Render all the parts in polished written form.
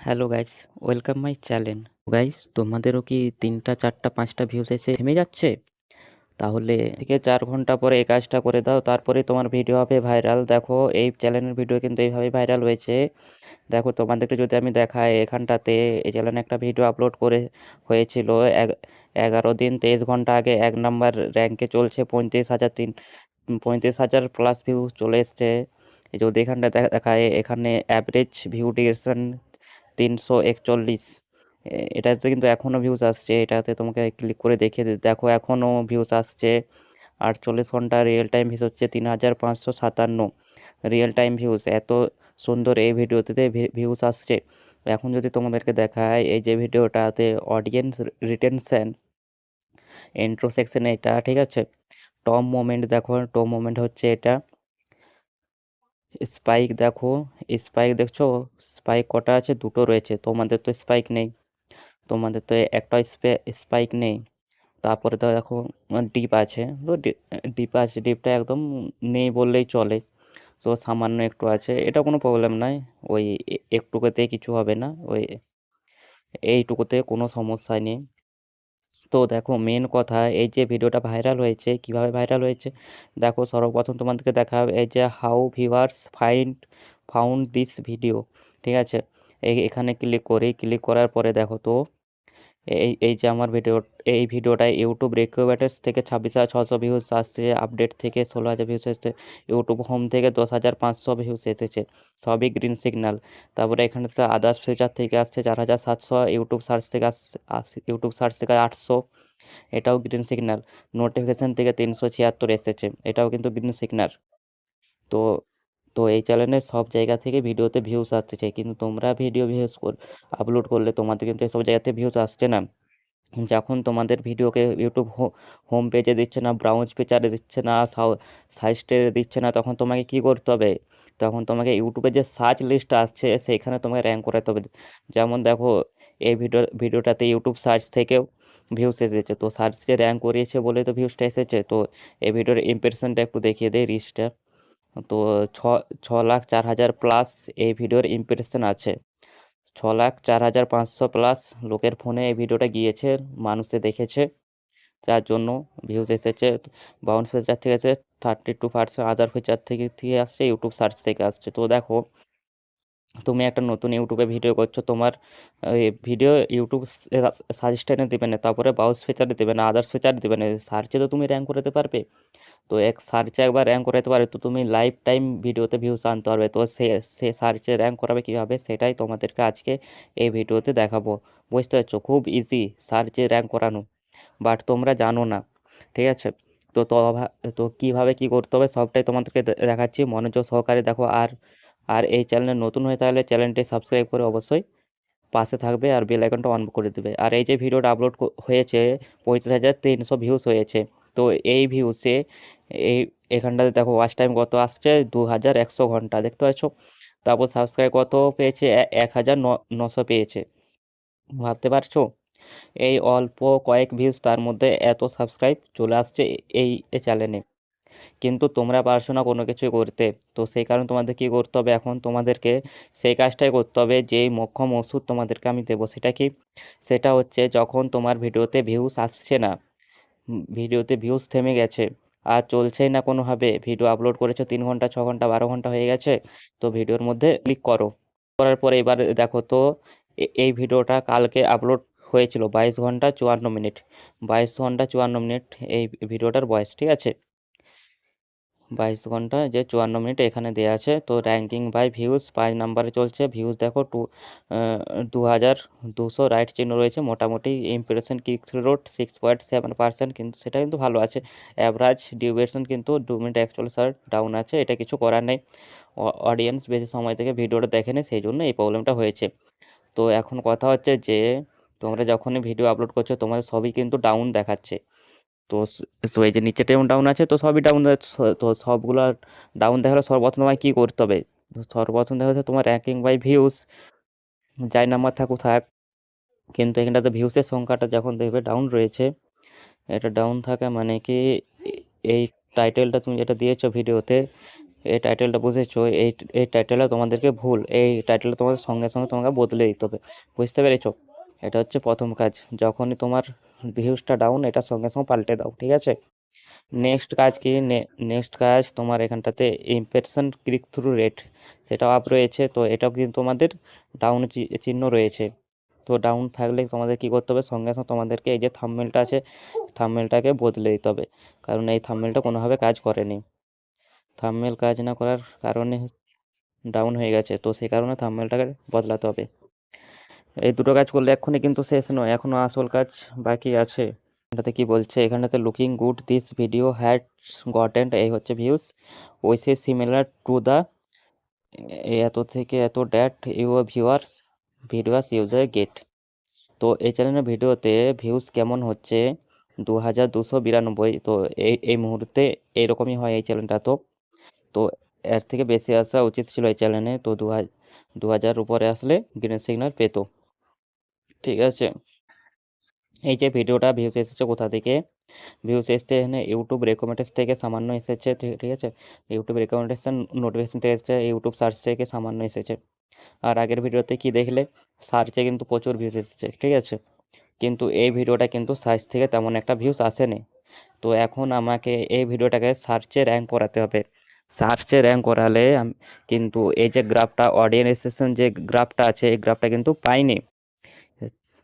Hello guys, welcome my channel. Guys, তোমাদেরও কি ৩টা ৪টা ৫টা ভিউজ এসে থেমে যাচ্ছে? তাহলে থেকে ৪ ঘন্টা পরে এই কাজটা করে দাও, তারপরে তোমার ভিডিও হবে ভাইরাল। দেখো এই চ্যানেলের ভিডিও কিন্তু এইভাবে ভাইরাল হয়েছে। দেখো তোমাদেরকে যদি আমি দেখাই এখানটাতে, এই চ্যানেলে একটা ভিডিও আপলোড করে হয়েছিল ১১ দিন ২৩ ঘন্টা আগে ১ নাম্বার র্যাঙ্কে চলছে, ৩৫,০০০ প্লাস ভিউ চলে এসছে। যদি এখানটা দেখায়, এখানে অ্যাভারেজ ভিউ ডিউরেশন ৩৪১। এটাতে কিন্তু এখনও ভিউজ আসছে। এটাতে তোমাকে ক্লিক করে দেখিয়ে দেখো এখনও ভিউজ আসছে। ৪৮ ঘন্টা রিয়েল টাইম ভিউজ হচ্ছে ৩৫৫৭ রিয়েল টাইম ভিউজ। এত সুন্দর এই ভিডিওতে ভিউজ আসছে। এখন যদি তোমাদেরকে দেখায়, এই যে ভিডিওটাতে অডিয়েন্স রিটেনশন ইন্ট্রো সেকশনে, এটা ঠিক আছে। টপ মোমেন্ট দেখো, টপ মোমেন্ট হচ্ছে এটা। স্পাইক দেখো, স্পাইক দেখছো, স্পাইক কটা আছে? দুটো রয়েছে। তোমাদের তো স্পাইক নেই, তোমাদের তো একটা স্পাইক নেই। তারপরে তো দেখো ডিপ আছে, তো ডিপ আছে, ডিপটা একদম নেই বললেই চলে। সো সামান্য একটু আছে, এটা কোনো প্রবলেম নাই। ওই একটুকুতে কিছু হবে না, ওই এইটুকুতে কোনো সমস্যা নেই। তো দেখো মেন কথা, এই যে ভিডিওটা ভাইরাল হয়েছে, কিভাবে ভাইরাল হয়েছে দেখো। সর্বপ্রথম তোমাদেরকে দেখা এই যে how viewers found this video, ঠিক আছে। এখানে ক্লিক করার পরে দেখো তো, এই যে আমার এই ভিডিওটা ইউটিউব রিকোয়ার্ডস থেকে ২৬,৬০০ ভিউজ আসছে, আপডেট থেকে ১৬,০০০ ভিউজ এসেছে, ইউটিউব হোম থেকে ১০,৫০০ ভিউজ এসেছে, সবই গ্রিন সিগন্যাল। তারপরে এখানে তো আদার্স ফিচার থেকে আসছে ৪,৭০০, ইউটিউব সার্চ থেকে ইউটিউব সার্চ থেকে ৮০০, এটাও গ্রিন সিগন্যাল। নোটিফিকেশান থেকে ৩৭৬ এসেছে, এটাও কিন্তু গ্রিন সিগন্যাল। তো তো এই চ্যানেলে সব জায়গা থেকে ভিডিওতে ভিউজ আসছে, কিন্তু তোমরা ভিডিও আপলোড করলে তোমাদের কিন্তু এসব জায়গাতে ভিউজ আসছে না। যখন তোমাদের ভিডিওকে ইউটিউব হোম পেজে দিচ্ছে না, ব্রাউজ ফিচারে দিচ্ছে না, সাজেস্টেডে দিচ্ছে না, তখন তোমাকে কি করতে হবে? তখন তোমাকে ইউটিউবে যে সার্চ লিস্ট আসছে সেইখানে তোমাকে র্যাঙ্ক করাতে হবে। যেমন দেখো, এই ভিডিওটাতে ইউটিউব সার্চ থেকেও ভিউজ এসেছে, তো সার্চে র্যাঙ্ক করিয়েছে বলে তো ভিউজটা এসেছে। তো এই ভিডিওর ইমপ্রেশনটা একটু দেখিয়ে দেয়, রিচটা। তো ছ ৬,০৪,০০০ প্লাস এই ভিডিওর ইমপ্রেশন আছে। ৬,০৪,৫০০ প্লাস লোকের ফোনে এই ভিডিওটা গিয়েছে, মানুষে দেখেছে, যার জন্য ভিউজ এসেছে। বাউন্স ফিচার থেকে আছে 32%, আদার ফিচার থেকে আসছে, ইউটিউব সার্চ থেকে আসছে। তো দেখো, তুমি একটা নতুন ইউটিউবে ভিডিও করছো, তোমার ভিডিও ইউটিউব সাজেশনে দেবে না, তারপরে বাউন্স ফিচারে দেবে না, আদার্স ফিচারে দেবে না, সার্চে তো তুমি র্যাঙ্ক করতে পারবে। তো সার্চে একবার র্যাঙ্ক করাতে পারে, তো তুমি লাইফ টাইম ভিডিওতে ভিউজ আনতে পারবে। তো সে সার্চে র্যাঙ্ক করাবে কীভাবে, সেটাই তোমাদেরকে আজকে এই ভিডিওতে দেখাবো। বুঝতে পারছো? খুব ইজি সার্চে র্যাঙ্ক করানো, বাট তোমরা জানো না, ঠিক আছে। তো কীভাবে কী করতে হবে সবটাই তোমাদেরকে দেখাচ্ছি, মনোযোগ সহকারে দেখো। আর এই চ্যানেলে নতুন হয়ে তাহলে চ্যানেলটি সাবস্ক্রাইব করে অবশ্যই পাশে থাকবে, আর বেল আইকনটা অন করে দেবে। আর এই যে ভিডিওটা আপলোড হয়েছে, ৩৫,৩০০ ভিউজ হয়েছে। তো এই ভিউসে এই এখানটাতে দেখো ওয়াচ টাইম কত আসছে, ২,১০০ ঘন্টা, দেখতে পাচ্ছ। তারপর সাবস্ক্রাইব কত পেয়েছে, ১,৯০০ পেয়েছে। ভাবতে পারছো, এই অল্প কয়েক ভিউজ, তার মধ্যে এত সাবস্ক্রাইব চলে আসছে এই চ্যানেলে। কিন্তু তোমরা পারছো না কোনো কিছু করতে। তো সেই কারণে তোমাদের কী করতে হবে, এখন তোমাদেরকে সেই কাজটাই করতে হবে। যেই মোক্ষম ওষুধ তোমাদেরকে আমি দেবো, সেটা কি? সেটা হচ্ছে, যখন তোমার ভিডিওতে ভিউজ আসছে না, ভিডিওতে ভিউজ থেমে গেছে, আর চলছেই না কোনোভাবে, ভিডিও আপলোড করেছো ৩ ঘন্টা ৬ ঘন্টা ১২ ঘন্টা হয়ে গেছে, তো ভিডিওর মধ্যে ক্লিক করো। করার পরে এবার দেখো তো, এই ভিডিওটা কালকে আপলোড হয়েছিল 22 ঘন্টা 54 মিনিট, 22 ঘন্টা 54 মিনিট এই ভিডিওটার বয়স, ঠিক আছে। 22 ঘন্টা যে 54 মিনিট এখানে দেওয়া আছে। তো র্যাঙ্কিং বাই ভিউজ 5 নাম্বারে চলছে। ভিউজ দেখো 2,200, রাইট চিহ্ন রয়েছে। মোটামুটি ইমপ্রেশন ক্লিক থ্রু রেট 6.7%, কিন্তু সেটা কিন্তু ভালো আছে। অ্যাভারেজ ডিউরেশন কিন্তু 2 মিনিট 41 ডাউন আছে, এটা কিছু করার নেই। অডিয়েন্স বেশি সময় থেকে ভিডিওটা দেখেনি, সেই জন্য এই প্রবলেমটা হয়েছে। তো এখন কথা হচ্ছে যে, তোমরা যখনই ভিডিও আপলোড করছো তোমাদের সবই কিন্তু ডাউন দেখাচ্ছে। তো এই যে নিচেটা যেমন ডাউন আছে, তো সবই ডাউন। তো সবগুলো ডাউন দেখালে সর্বপ্রথম তোমায় কী করতে হবে? সর্বপ্রথম দেখা যাচ্ছে তোমার র্যাঙ্কিং বাই ভিউজ যাই নাম্বার থাক, কিন্তু এখানটাতে ভিউসের সংখ্যাটা যখন দেখবে ডাউন রয়েছে, এটা ডাউন থাকা মানে কি, এই টাইটেলটা তুমি যেটা দিয়েছো ভিডিওতে, এই টাইটেলটা বুঝেছো, এই টাইটেলটা তোমাদেরকে ভুল, এই টাইটেলটা তোমাদের সঙ্গে সঙ্গে তোমাকে বদলে দিতে হবে, বুঝতে পেরেছো? এটা হচ্ছে প্রথম কাজ, যখনই তোমার ভিউজটা ডাউন এটা সঙ্গে সঙ্গে পাল্টে দাও, ঠিক আছে? নেক্সট কাজ কি, নেক্সট কাজ তোমার এখানটাতে ইমপ্রেশন ক্লিক থ্রু রেট সেটাও আপ রয়েছে, তো এটাও কিন্তু তোমাদের ডাউন চিহ্ন রয়েছে। তো ডাউন থাকলে তোমাদের কি করতে হবে, সঙ্গে সঙ্গে তোমাদেরকে এই যে থাম্বনেলটা আছে থাম্বনেলটাকে বদলে দিতে হবে, কারণ এই থাম্বনেলটা কোনোভাবে কাজ করেনি। থাম্বনেল কাজ না করার কারণে ডাউন হয়ে গেছে, তো সেই কারণে থাম্বনেলটাকে বদলাতে হবে। এই দুটো কাজ করলে এক্ষুনি কিন্তু শেষ নয়, এখনো আসল কাজ বাকি আছে। এখানটাতে কি বলছে, এখানটাতে looking good this video has gotten, এই হচ্ছে views which is similar to the এত থেকে এত that your videos user get. তো এই চ্যানেলের ভিডিওতে ভিউজ কেমন হচ্ছে 2292। তো এই মুহূর্তে এইরকমই হয় এই চ্যানেলটা। তো এর থেকে বেশি আসা উচিত ছিল এই চ্যানেলে, তো 2000 উপরে আসলে গ্রিন সিগন্যাল পেত, ঠিক আছে? এই যে ভিডিওটা ভিউজ এসেছে কোথা থেকে, ভিউজ এসছে এখানে ইউটিউব রেকমেন্ডেশন থেকে সামান্য এসেছে, ঠিক আছে? ইউটিউব রেকমেন্ডেশন নোটিফিকেশন থেকে এসেছে, ইউটিউব সার্চ থেকে সামান্য এসেছে। আর আগের ভিডিওতে কি দেখলে, সার্চে কিন্তু প্রচুর ভিউজ এসেছে, ঠিক আছে? কিন্তু এই ভিডিওটা কিন্তু সার্চ থেকে তেমন একটা ভিউজ আসেনি। তো এখন আমাকে এই ভিডিওটাকে সার্চে র্যাঙ্ক করাতে হবে। সার্চে র্যাঙ্ক করালে কিন্তু এই যে গ্রাফটা অডিয়েন্স যে গ্রাফটা আছে এই গ্রাফটা কিন্তু পাইনি,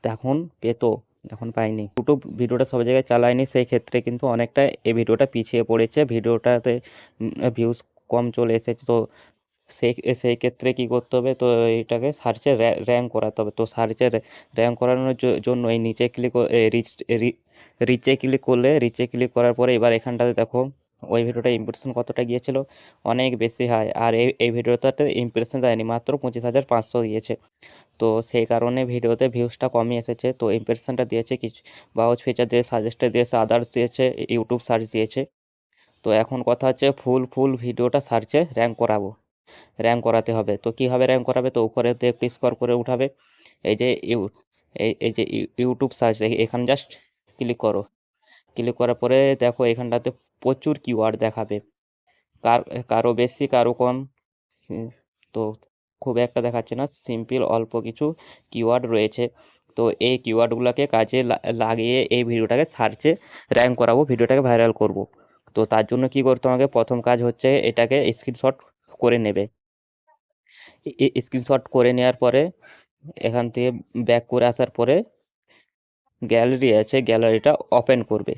এখন পেতো, এখন পাইনি। ইউটিউব ভিডিওটা সব জায়গায় চালায়নি, সেই ক্ষেত্রে কিন্তু অনেকটা এই ভিডিওটা পিছিয়ে পড়েছে, ভিডিওটাতে ভিউজ কম চলে এসেছে। তো সেই সেই ক্ষেত্রে কি করতে হবে, তো এইটাকে সার্চে র্যাঙ্ক করাতে হবে। তো সার্চে র্যাঙ্ক করানোর জন্য এই নিচে ক্লিক রিচে ক্লিক করলে, রিচে ক্লিক করার পরে এবার এখানটাতে দেখো ওই ভিডিওটা ইমপ্রেশন কতটা গিয়েছিল, অনেক বেশি হাই। আর এই ভিডিওটাতে ইমপ্রেশন দেয়নি, মাত্র 25,500 দিয়েছে। তো সেই কারণে ভিডিওতে ভিউজটা কমই এসেছে। তো ইমপ্রেশনটা দিয়েছে কিছু, বাউচ ফিচার দিয়ে, সাজেস্টে দিয়েছে, আদার্স দিয়েছে, ইউটিউব সার্চ দিয়েছে। তো এখন কথা হচ্ছে ফুল ভিডিওটা সার্চে র্যাঙ্ক করাতে হবে। তো কীভাবে র্যাঙ্ক করাবে, তো উপরে একটু স্ক্রল করে উঠাবে, এই যে এই যে ইউটিউব সার্চ, এখানে জাস্ট ক্লিক করো। ক্লিক করার পরে দেখো এখানটাতে প্রচুর কিওয়ার্ড দেখাবে, কারো বেশি কারো কম। তো খুব একটা দেখাচ্ছে না, সিম্পল অল্প কিছু কিওয়ার্ড রয়েছে। তো এই কিওয়ার্ডগুলোকে কাজে লাগিয়ে এই ভিডিওটাকে সার্চে র্যাঙ্ক করাবো, ভিডিওটাকে ভাইরাল করব। তো তার জন্য কি করতে হবে, প্রথম কাজ হচ্ছে এটাকে স্ক্রিনশট করে নেবে। স্ক্রিনশট করে নেওয়ার পরে এখান থেকে ব্যাক করে আসার পরে গ্যালারি আছে, গ্যালারিটা ওপেন করবে।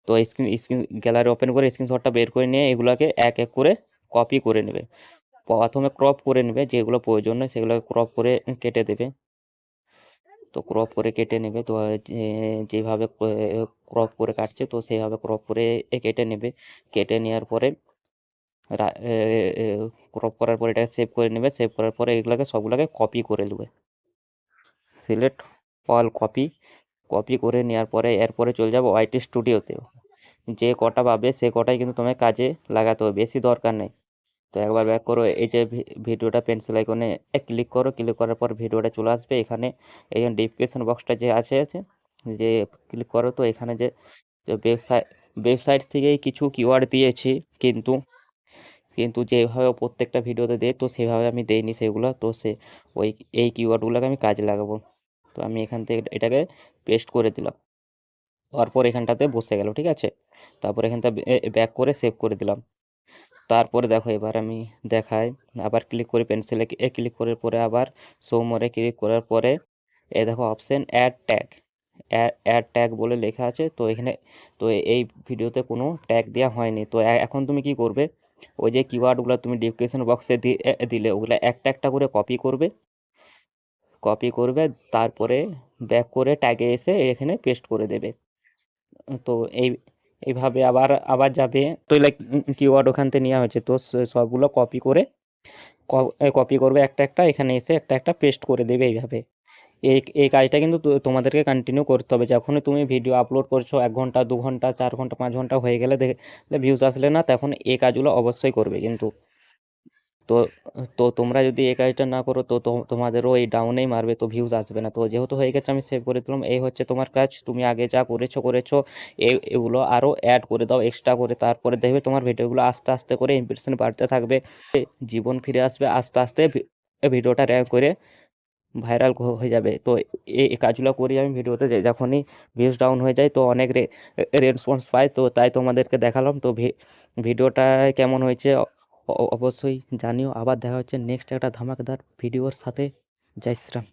তো স্ক্রিন গ্যালারি ওপেন করে স্ক্রিনশটটা বের করে নিয়ে এগুলোকে এক এক করে কপি করে নেবে। প্রথমে ক্রপ করে নেবে, যেগুলো প্রয়োজন নয় সেগুলোকে ক্রপ করে কেটে দেবে। তো ক্রপ করে কেটে নেবে, তো যেভাবে ক্রপ করে কাটছে তো সেইভাবে ক্রপ করে কেটে নেবে। কেটে নেওয়ার পরে ক্রপ করার পরে এটাকে সেভ করে নেবে। সেভ করার পরে এগুলোকে সবগুলোকে কপি করে নেবে, সিলেক্ট অল কপি করে নেওয়ার পরে এরপরে চলে যাবো ওয়াইটি স্টুডিওতে। যে কটা পাবে সে কটাই কিন্তু তোমায় কাজে লাগাতে হবে, বেশি দরকার নেই। তো একবার ব্যাক করো, এই যে ভিডিওটা পেন্সিল আইকনে ক্লিক করো, ক্লিক করার পর ভিডিওটা চলে আসবে এখানে। এই ডিসক্রিপশন বক্সটা যে আছে যে ক্লিক করো, তো এখানে যে ওয়েবসাইট থেকেই কিছু কিওয়ার্ড দিয়েছি, কিন্তু যেভাবে প্রত্যেকটা ভিডিওতে দেয় তো সেভাবে আমি দেইনি সেগুলো। তো এই কিওয়ার্ডগুলোকে আমি কাজে লাগাবো। তো আমি এখান থেকে এটাকে পেস্ট করে দিলাম, তারপর এখানটাতে বসে গেল, ঠিক আছে? তারপর এখানটা ব্যাক করে সেভ করে দিলাম। তারপরে দেখো এবার আমি দেখাই, আবার ক্লিক করে পেন্সিলে ক্লিক করার পরে আবার শো মোরে ক্লিক করার পরে এই দেখো অপশন অ্যাড ট্যাগ বলে লেখা আছে। তো এখানে তো এই ভিডিওতে কোনো ট্যাগ দেওয়া হয়নি। তো এখন তুমি কি করবে, ওই যে কিওয়ার্ডগুলো তুমি ডিসক্রিপশন বক্সে দিলে ওগুলো একটা একটা করে কপি করবে, তারপরে ব্যাক করে ট্যাগে এসে এখানে পেস্ট করে দেবে। তো এইভাবে আবার আবার যাবে, তো লাইক কিওয়ার্ড ওখান থেকে নেওয়া হয়েছে, তো সবগুলো কপি করবে একটা একটা, এখানে এসে একটা একটা পেস্ট করে দেবে এইভাবে। এই কাজটা কিন্তু তোমাদেরকে কন্টিনিউ করতে হবে। যখনই তুমি ভিডিও আপলোড করছো 1 ঘন্টা 2 ঘন্টা 4 ঘন্টা 5 ঘন্টা হয়ে গেলে দেখলে ভিউজ আসলে না, তখন এই কাজগুলো অবশ্যই করবে কিন্তু। তো তো তোমরা যদি এই কাজটা না করো তো তোমাদেরও এই ডাউনেই মারবে, তো ভিউজ আসবে না। তো যেহেতু হয়ে গেছে আমি সেভ করে দিলাম। এই হচ্ছে তোমার কাজ, তুমি আগে যা করেছো এগুলো আরও অ্যাড করে দাও এক্সট্রা করে, তারপরে দেখবে তোমার ভিডিওগুলো আস্তে আস্তে করে ইমপ্রেশন বাড়তে থাকবে, জীবন ফিরে আসবে, আস্তে আস্তে ভিডিওটা র্যাঙ্ক করে ভাইরাল হয়ে যাবে। তো এই কাজগুলো করি আমি ভিডিওতে, যখনই ভিউজ ডাউন হয়ে যায় তো অনেক রেসপন্স পাই, তো তাই তোমাদেরকে দেখালাম। তো ভিডিওটা কেমন হয়েছে অবশ্যই জানিও। আবার দেখা হচ্ছে নেক্সট একটা ধামাকাদার ভিডিওর সাথে। জয় শ্রীরাম।